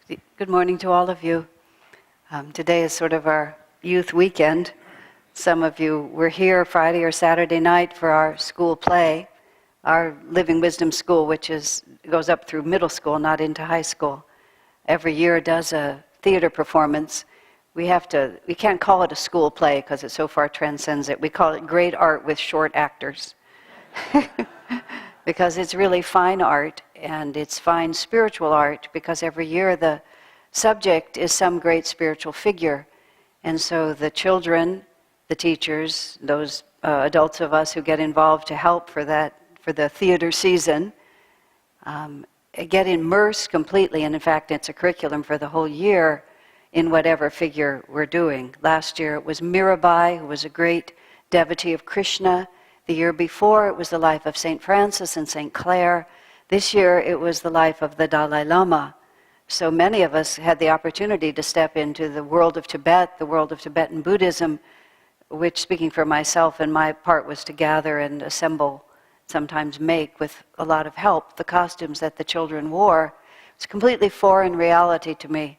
Good morning to all of you. Today is sort of our youth weekend. Some of you were here Friday or Saturday night for our school play, our Living Wisdom School, which goes up through middle school, not into high school. Every year does a theater performance. We can't call it a school play because it so far transcends it. We call it great art with short actors. Because it's really fine art, and it's fine spiritual art, because every year the subject is some great spiritual figure. And so the children, the teachers, those adults of us who get involved to help for the theater season, get immersed completely, and in fact it's a curriculum for the whole year in whatever figure we're doing. Last year it was Mirabai, who was a great devotee of Krishna. The year before, it was the life of St. Francis and St. Clare. This year, it was the life of the Dalai Lama. So many of us had the opportunity to step into the world of Tibet, the world of Tibetan Buddhism, which, speaking for myself, and my part was to gather and assemble, sometimes make, with a lot of help, the costumes that the children wore. It's completely foreign reality to me.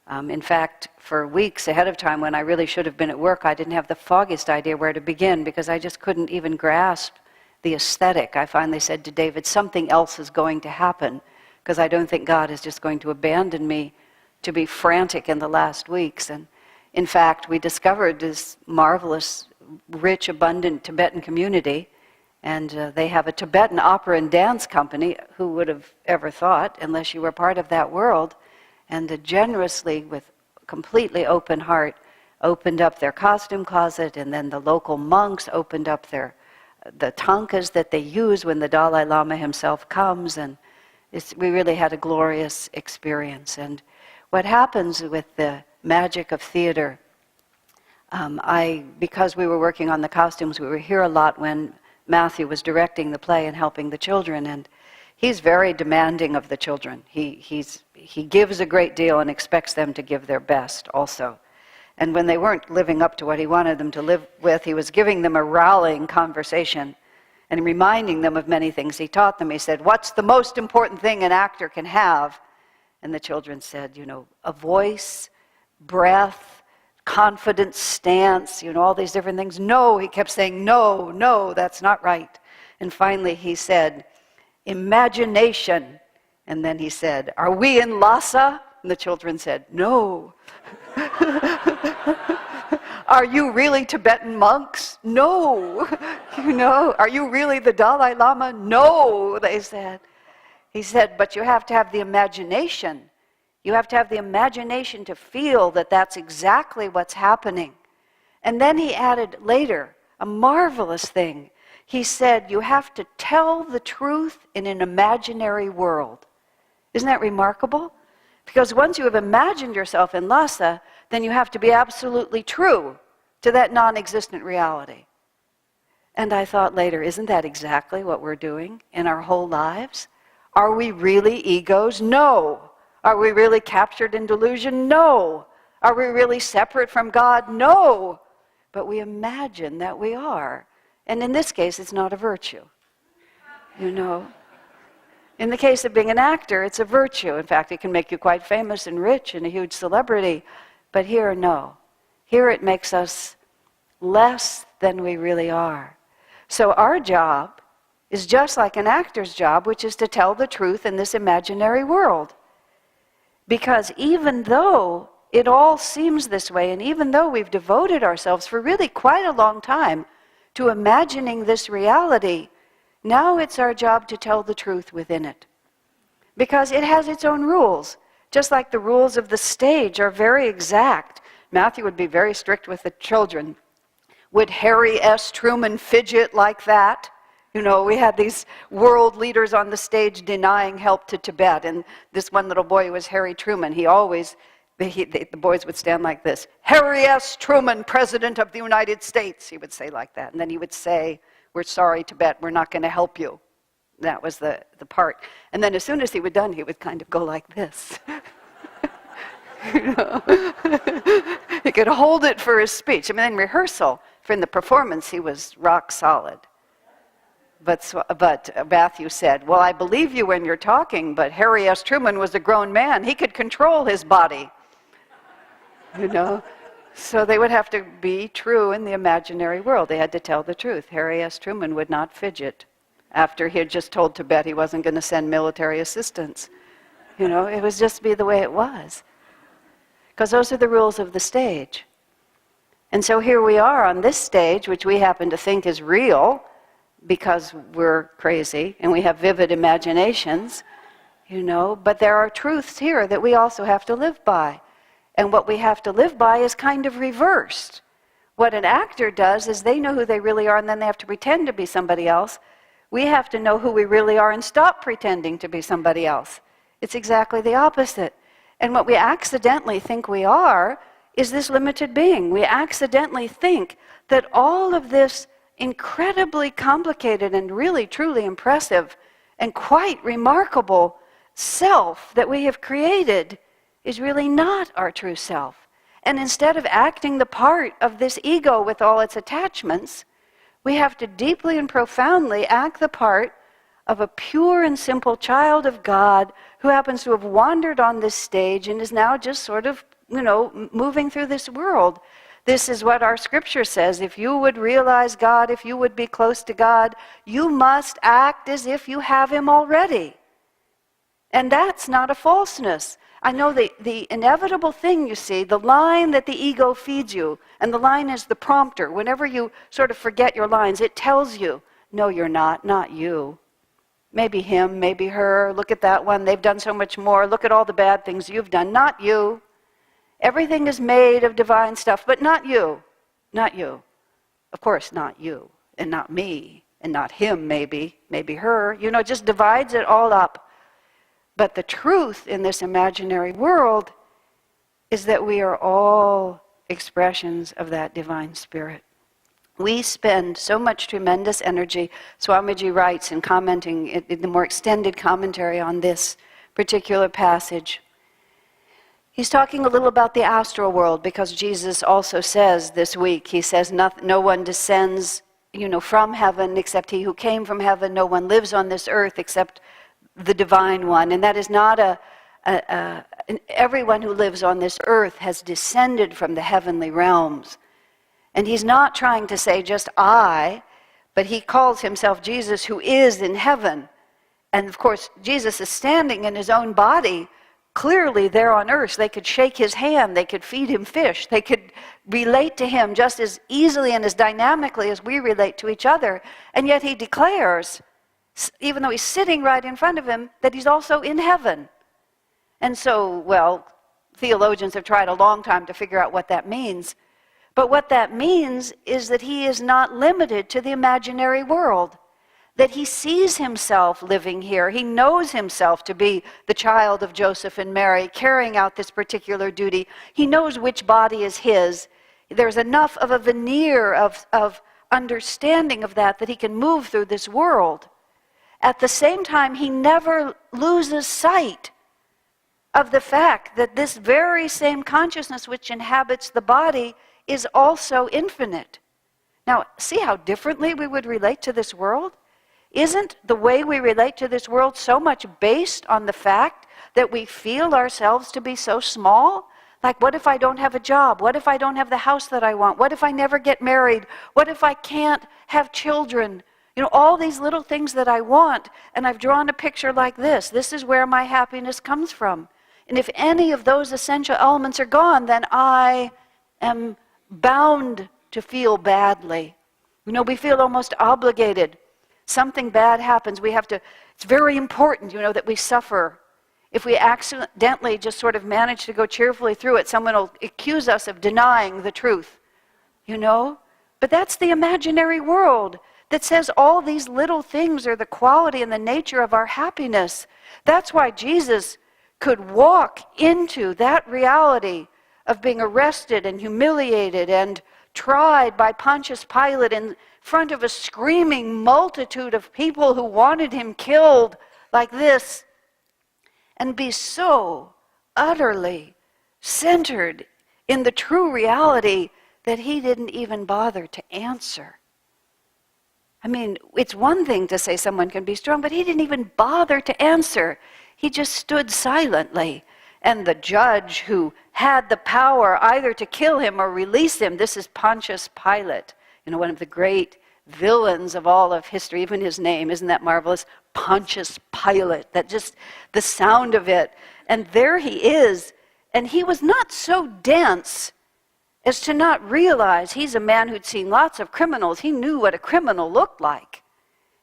In fact, for weeks ahead of time, when I really should have been at work, I didn't have the foggiest idea where to begin, because I just couldn't even grasp the aesthetic. I finally said to David, something else is going to happen, because I don't think God is just going to abandon me to be frantic in the last weeks. And in fact, we discovered this marvelous, rich, abundant Tibetan community, and they have a Tibetan opera and dance company. Who would have ever thought, unless you were part of that world? And generously, with completely open heart, opened up their costume closet, and then the local monks opened up the tankas that they use when the Dalai Lama himself comes, and we really had a glorious experience. And what happens with the magic of theater, because we were working on the costumes, we were here a lot when Matthew was directing the play and helping the children, and he's very demanding of the children. He gives a great deal and expects them to give their best also. And when they weren't living up to what he wanted them to live with, he was giving them a rallying conversation and reminding them of many things he taught them. He said, what's the most important thing an actor can have? And the children said, a voice, breath, confident stance, all these different things. No, he kept saying, no, that's not right. And finally he said, imagination. And then he said, are we in Lhasa? And the children said, no. Are you really Tibetan monks? No. Are you really the Dalai Lama? No, they said. He said, but you have to have the imagination. You have to have the imagination to feel that that's exactly what's happening. And then he added later a marvelous thing. He said, you have to tell the truth in an imaginary world. Isn't that remarkable? Because once you have imagined yourself in Lhasa, then you have to be absolutely true to that non-existent reality. And I thought later, isn't that exactly what we're doing in our whole lives? Are we really egos? No. Are we really captured in delusion? No. Are we really separate from God? No. But we imagine that we are. And in this case, it's not a virtue. In the case of being an actor, it's a virtue. In fact, it can make you quite famous and rich and a huge celebrity. But here, no. Here it makes us less than we really are. So our job is just like an actor's job, which is to tell the truth in this imaginary world. Because even though it all seems this way, and even though we've devoted ourselves for really quite a long time to imagining this reality, now it's our job to tell the truth within it. Because it has its own rules. Just like the rules of the stage are very exact. Matthew would be very strict with the children. Would Harry S. Truman fidget like that? We had these world leaders on the stage denying help to Tibet. And this one little boy was Harry Truman. The boys would stand like this. Harry S. Truman, President of the United States. He would say like that. And then he would say, we're sorry, Tibet, we're not going to help you. That was the part. And then as soon as he was done, he would kind of go like this. He could hold it for his speech. In rehearsal, in the performance, he was rock solid. But Matthew said, well, I believe you when you're talking, but Harry S. Truman was a grown man. He could control his body. You know? So they would have to be true in the imaginary world. They had to tell the truth. Harry S. Truman would not fidget after he had just told Tibet he wasn't going to send military assistance. You know, it was just be the way it was. Because those are the rules of the stage. And so here we are on this stage, which we happen to think is real because we're crazy and we have vivid imaginations, you know, but there are truths here that we also have to live by. And what we have to live by is kind of reversed. What an actor does is they know who they really are and then they have to pretend to be somebody else. We have to know who we really are and stop pretending to be somebody else. It's exactly the opposite. And what we accidentally think we are is this limited being. We accidentally think that all of this incredibly complicated and really truly impressive and quite remarkable self that we have created is really not our true self. And instead of acting the part of this ego with all its attachments, we have to deeply and profoundly act the part of a pure and simple child of God who happens to have wandered on this stage and is now just sort of, you know, moving through this world. This is what our scripture says. If you would realize God, if you would be close to God, you must act as if you have Him already. And that's not a falseness. I know the inevitable thing, you see, the line that the ego feeds you, and the line is the prompter. Whenever you sort of forget your lines, it tells you, no, you're not you. Maybe him, maybe her, look at that one, they've done so much more, look at all the bad things you've done, not you. Everything is made of divine stuff, but not you, not you. Of course, not you, and not me, and not him maybe her, you know, just divides it all up. But the truth in this imaginary world is that we are all expressions of that divine spirit. We spend so much tremendous energy, Swamiji writes in commenting, in the more extended commentary on this particular passage. He's talking a little about the astral world because Jesus also says this week, he says, no one descends, you know, from heaven except he who came from heaven. No one lives on this earth except the divine one. And that is not everyone who lives on this earth has descended from the heavenly realms. And he's not trying to say just I, but he calls himself Jesus who is in heaven. And of course, Jesus is standing in his own body, clearly there on earth. They could shake his hand, they could feed him fish, they could relate to him just as easily and as dynamically as we relate to each other. And yet he declares, even though he's sitting right in front of him, that he's also in heaven. And so, well, theologians have tried a long time to figure out what that means. But what that means is that he is not limited to the imaginary world, that he sees himself living here. He knows himself to be the child of Joseph and Mary, carrying out this particular duty. He knows which body is his. There's enough of a veneer of understanding of that he can move through this world. At the same time, he never loses sight of the fact that this very same consciousness which inhabits the body is also infinite. Now, see how differently we would relate to this world? Isn't the way we relate to this world so much based on the fact that we feel ourselves to be so small? Like, what if I don't have a job? What if I don't have the house that I want? What if I never get married? What if I can't have children? You know, all these little things that I want, and I've drawn a picture like this. This is where my happiness comes from. And if any of those essential elements are gone, then I am bound to feel badly. You know, we feel almost obligated. Something bad happens, we have to, it's very important, you know, that we suffer. If we accidentally just sort of manage to go cheerfully through it, someone will accuse us of denying the truth, you know? But that's the imaginary world that says all these little things are the quality and the nature of our happiness. That's why Jesus could walk into that reality of being arrested and humiliated and tried by Pontius Pilate in front of a screaming multitude of people who wanted him killed like this, and be so utterly centered in the true reality that he didn't even bother to answer. I mean, it's one thing to say someone can be strong, but he didn't even bother to answer. He just stood silently. And the judge who had the power either to kill him or release him, this is Pontius Pilate, one of the great villains of all of history, even his name, isn't that marvelous? Pontius Pilate, that just the sound of it. And there he is, and he was not so dense as to not realize he's a man who'd seen lots of criminals. He knew what a criminal looked like.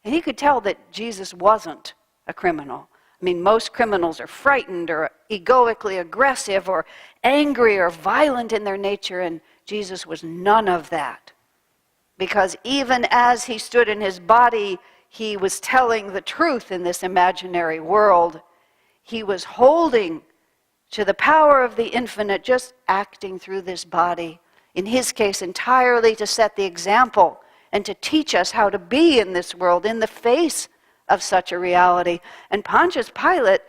And he could tell that Jesus wasn't a criminal. I mean, most criminals are frightened or egoically aggressive or angry or violent in their nature, and Jesus was none of that. Because even as he stood in his body, he was telling the truth in this imaginary world. He was holding to the power of the infinite, just acting through this body, in his case entirely to set the example and to teach us how to be in this world in the face of such a reality. And Pontius Pilate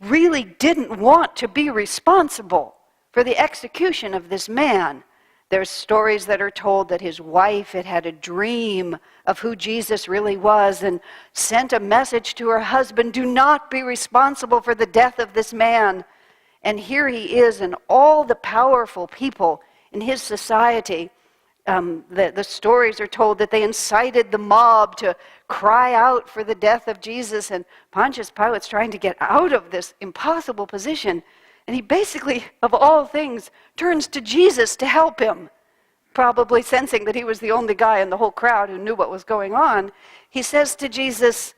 really didn't want to be responsible for the execution of this man. There's stories that are told that his wife had a dream of who Jesus really was and sent a message to her husband, do not be responsible for the death of this man. And here he is, and all the powerful people in his society, the stories are told that they incited the mob to cry out for the death of Jesus, and Pontius Pilate's trying to get out of this impossible position. And he basically, of all things, turns to Jesus to help him, probably sensing that he was the only guy in the whole crowd who knew what was going on. He says to Jesus,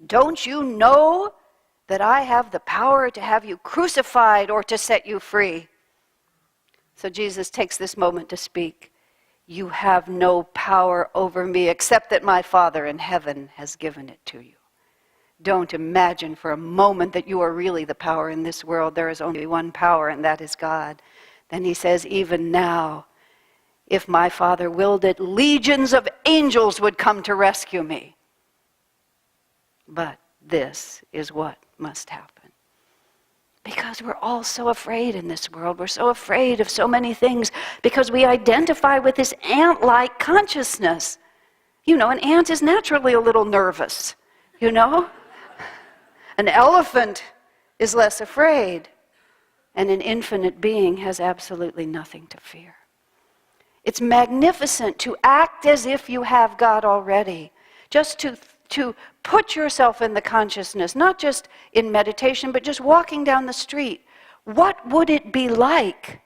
don't you know that I have the power to have you crucified or to set you free? So Jesus takes this moment to speak. You have no power over me except that my Father in heaven has given it to you. Don't imagine for a moment that you are really the power in this world. There is only one power, and that is God. Then he says, even now, if my Father willed it, legions of angels would come to rescue me. But this is what must happen. Because we're all so afraid in this world. We're so afraid of so many things because we identify with this ant-like consciousness. An ant is naturally a little nervous, An elephant is less afraid, and an infinite being has absolutely nothing to fear. It's magnificent to act as if you have God already, just to put yourself in the consciousness, not just in meditation, but just walking down the street. What would it be like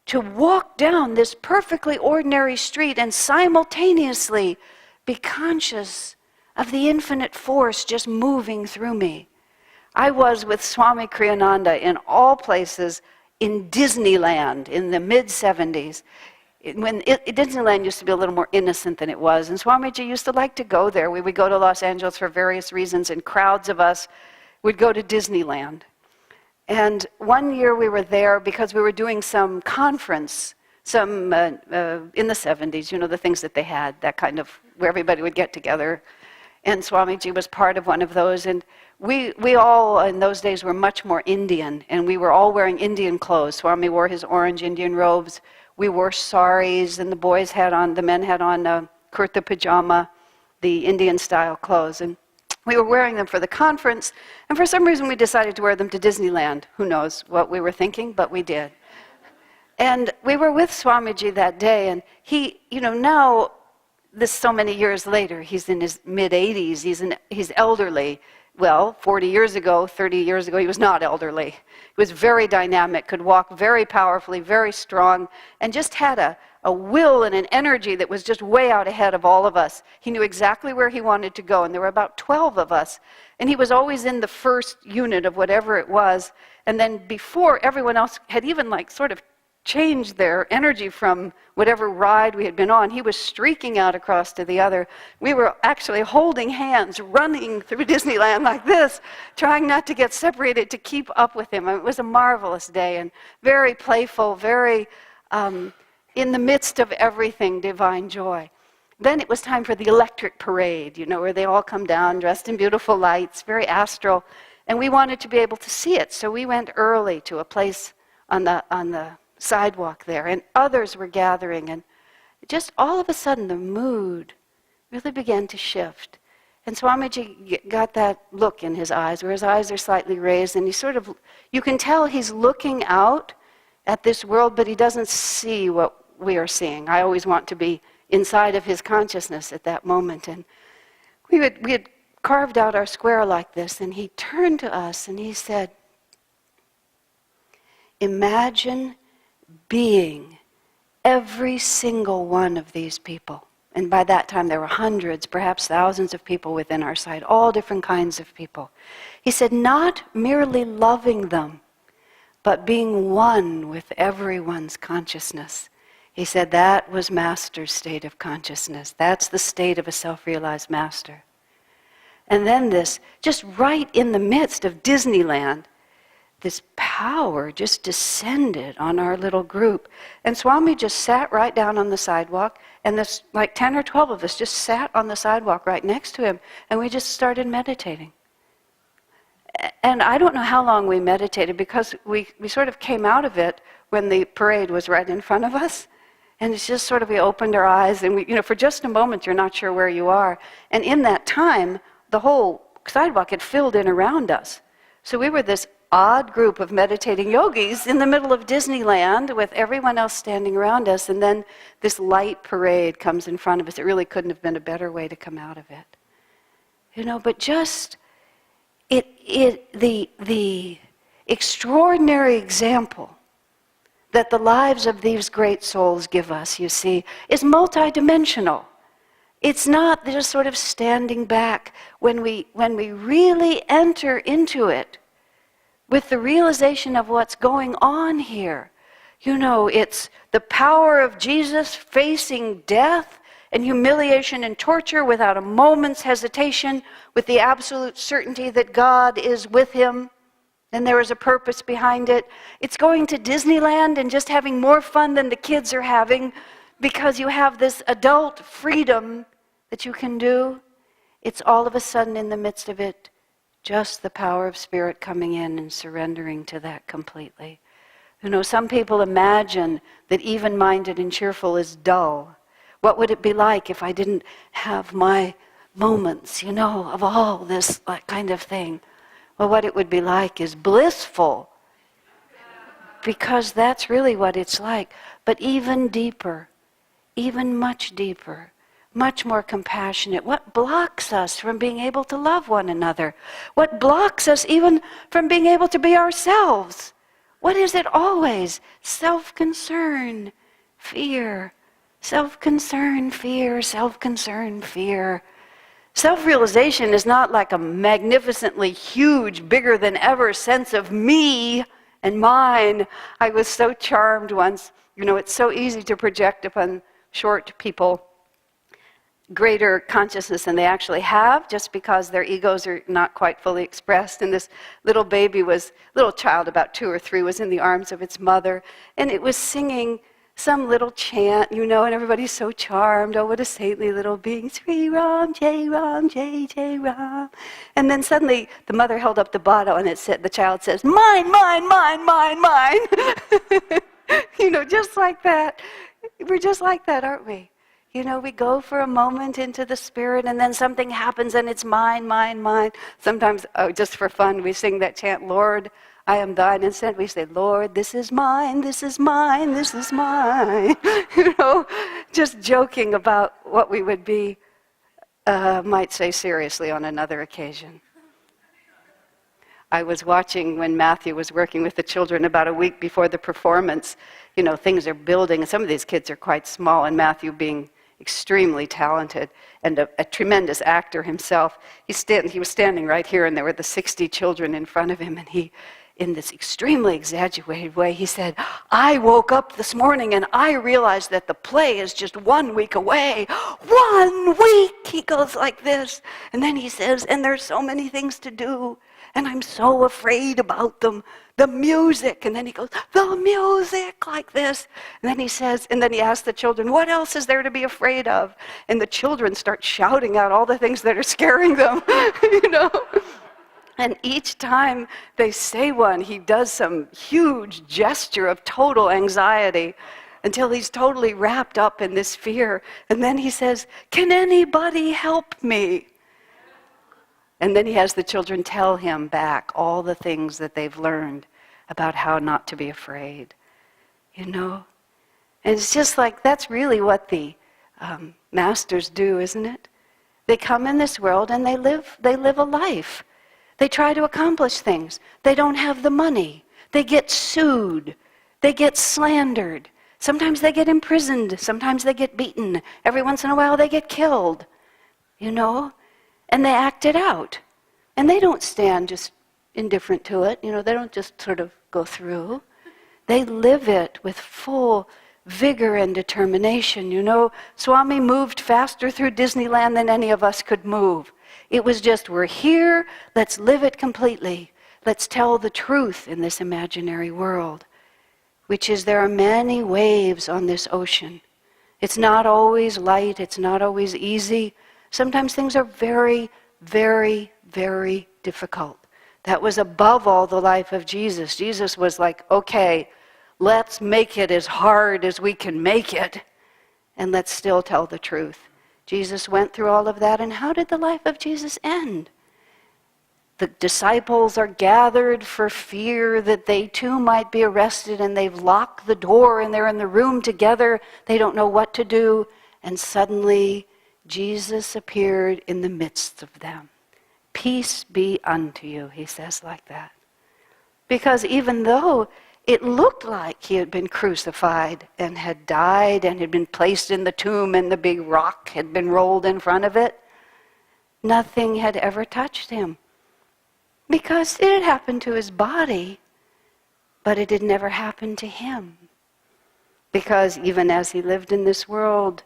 to walk down this perfectly ordinary street and simultaneously be conscious of the infinite force just moving through me? I was with Swami Kriyananda in all places in Disneyland in the mid-70s. Disneyland used to be a little more innocent than it was, and Swamiji used to like to go there. We would go to Los Angeles for various reasons, and crowds of us would go to Disneyland. And one year we were there because we were doing some conference, in the 70s, the things that they had, that kind of, where everybody would get together. And Swamiji was part of one of those, and we all in those days were much more Indian, and we were all wearing Indian clothes. Swami wore his orange Indian robes. We wore saris, and the men had on kurta pajama, the Indian-style clothes. And we were wearing them for the conference, and for some reason we decided to wear them to Disneyland. Who knows what we were thinking, but we did. And we were with Swamiji that day, and he, now, this so many years later, he's in his mid-80s, he's elderly. Well, 40 years ago, 30 years ago, he was not elderly. He was very dynamic, could walk very powerfully, very strong, and just had a will and an energy that was just way out ahead of all of us. He knew exactly where he wanted to go, and there were about 12 of us. And he was always in the first unit of whatever it was. And then before everyone else had even sort of changed their energy from whatever ride we had been on, he was streaking out across to the other. We were actually holding hands, running through Disneyland like this, trying not to get separated to keep up with him. It was a marvelous day and very playful, very in the midst of everything, divine joy. Then it was time for the electric parade, where they all come down dressed in beautiful lights, very astral, and we wanted to be able to see it. So we went early to a place on the sidewalk there, and others were gathering, and just all of a sudden the mood really began to shift. And Swamiji got that look in his eyes, where his eyes are slightly raised, and he sort of, you can tell he's looking out at this world, but he doesn't see what we are seeing. I always want to be inside of his consciousness at that moment. And we had carved out our square like this, and he turned to us and he said, imagine being every single one of these people. And by that time there were hundreds, perhaps thousands of people within our sight, all different kinds of people. He said, not merely loving them, but being one with everyone's consciousness. He said that was Master's state of consciousness. That's the state of a self-realized Master. And then this, just right in the midst of Disneyland, this power just descended on our little group. And Swami just sat right down on the sidewalk, and this, like 10 or 12 of us just sat on the sidewalk right next to him, and we just started meditating. And I don't know how long we meditated, because we sort of came out of it when the parade was right in front of us. And it's just sort of, we opened our eyes, and we, for just a moment you're not sure where you are. And in that time, the whole sidewalk had filled in around us. So we were this odd group of meditating yogis in the middle of Disneyland with everyone else standing around us, and then this light parade comes in front of us. It really couldn't have been a better way to come out of it. But just the extraordinary example that the lives of these great souls give us, you see, is multidimensional. It's not just sort of standing back. When we really enter into it with the realization of what's going on here, it's the power of Jesus facing death and humiliation and torture without a moment's hesitation, with the absolute certainty that God is with him and there is a purpose behind it. It's going to Disneyland and just having more fun than the kids are having, because you have this adult freedom that you can do. It's all of a sudden, in the midst of it, just the power of Spirit coming in and surrendering to that completely. Some people imagine that even-minded and cheerful is dull. What would it be like if I didn't have my moments, of all this kind of thing? Well, what it would be like is blissful, because that's really what it's like. But even deeper, even much deeper, much more compassionate. What blocks us from being able to love one another? What blocks us even from being able to be ourselves? What is it always? Self-concern, fear. Self-concern, fear, self-concern, fear. Self-realization is not like a magnificently huge, bigger than ever sense of me and mine. I was so charmed once. It's so easy to project upon short people greater consciousness than they actually have, just because their egos are not quite fully expressed. And this little child about 2 or 3 was in the arms of its mother, and it was singing some little chant, and everybody's so charmed. Oh, what a saintly little being. Sri Ram, Jai Ram, Jai Jai Ram. And then suddenly the mother held up the bottle, and the child says, mine, mine, mine, mine, mine. Just like that. We're just like that, aren't we? We go for a moment into the Spirit, and then something happens, and it's mine, mine, mine. Sometimes, just for fun, we sing that chant, Lord, I am thine. Instead, we say, Lord, this is mine, this is mine, this is mine. Just joking about what we would be, might say seriously on another occasion. I was watching when Matthew was working with the children about a week before the performance. Things are building, and some of these kids are quite small, and Matthew, being extremely talented and a tremendous actor himself, he was standing right here, and there were the 60 children in front of him, and he, in this extremely exaggerated way, he said, I woke up this morning and I realized that the play is just 1 week away. 1 week! He goes like this. And then he says, and there's so many things to do, and I'm so afraid about them. The music. And then he goes, the music, like this. And then he says, and then he asks the children, what else is there to be afraid of? And the children start shouting out all the things that are scaring them, And each time they say one, he does some huge gesture of total anxiety. until he's totally wrapped up in this fear. And then he says, "Can anybody help me?" And then he has the children tell him back all the things that they've learned about how not to be afraid. You know? And it's just like, that's really what the masters do, isn't it? They come in this world and they live a life. They try to accomplish things. They don't have the money. They get sued. They get slandered. Sometimes they get imprisoned. Sometimes they get beaten. Every once in a while they get killed. You know? And they act it out. And they don't stand just indifferent to it. You know, they don't just sort of go through. They live it with full vigor and determination. You know, Swami moved faster through Disneyland than any of us could move. It was just, we're here, let's live it completely. Let's tell the truth in this imaginary world, which is there are many waves on this ocean. It's not always light, it's not always easy. Sometimes things are very, very, very difficult. That was above all the life of Jesus. Jesus was like, okay, let's make it as hard as we can make it, and let's still tell the truth. Jesus went through all of that, and how did the life of Jesus end? The disciples are gathered for fear that they too might be arrested, and they've locked the door, and they're in the room together. They don't know what to do, and suddenly Jesus appeared in the midst of them. "Peace be unto you," he says like that. Because even though it looked like he had been crucified and had died and had been placed in the tomb and the big rock had been rolled in front of it, nothing had ever touched him. Because it had happened to his body, but it had never happened to him. Because even as he lived in this world,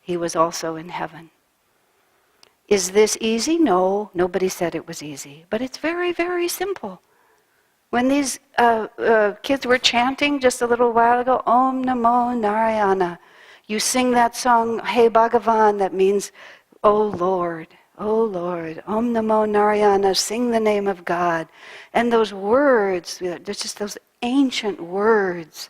he was also in heaven. Is this easy? No, nobody said it was easy. But it's very, very simple. When these kids were chanting just a little while ago, Om Namo Narayana, you sing that song, Hey Bhagavan, that means, Oh Lord, Om Namo Narayana, sing the name of God. And those words, there's just those ancient words.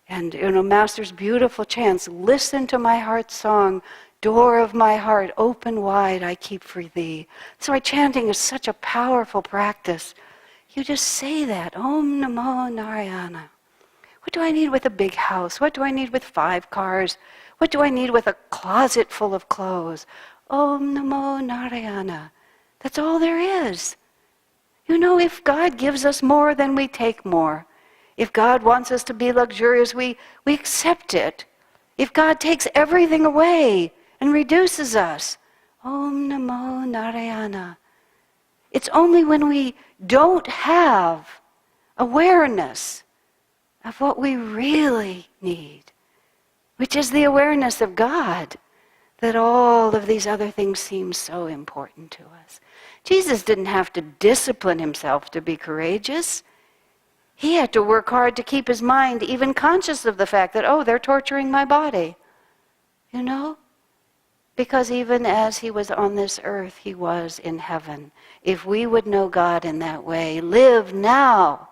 And, you know, Master's beautiful chants, listen to my heart song, door of my heart, open wide, I keep for thee. So our chanting is such a powerful practice. You just say that, Om Namo Narayana. What do I need with a big house? What do I need with 5 cars? What do I need with a closet full of clothes? Om Namo Narayana. That's all there is. You know, if God gives us more, then we take more. If God wants us to be luxurious, we accept it. If God takes everything away and reduces us, Om Namo Narayana. It's only when we don't have awareness of what we really need, which is the awareness of God, that all of these other things seem so important to us. Jesus didn't have to discipline himself to be courageous. He had to work hard to keep his mind even conscious of the fact that, oh, they're torturing my body. You know? Because even as he was on this earth, he was in heaven. If we would know God in that way, live now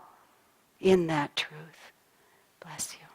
in that truth. Bless you.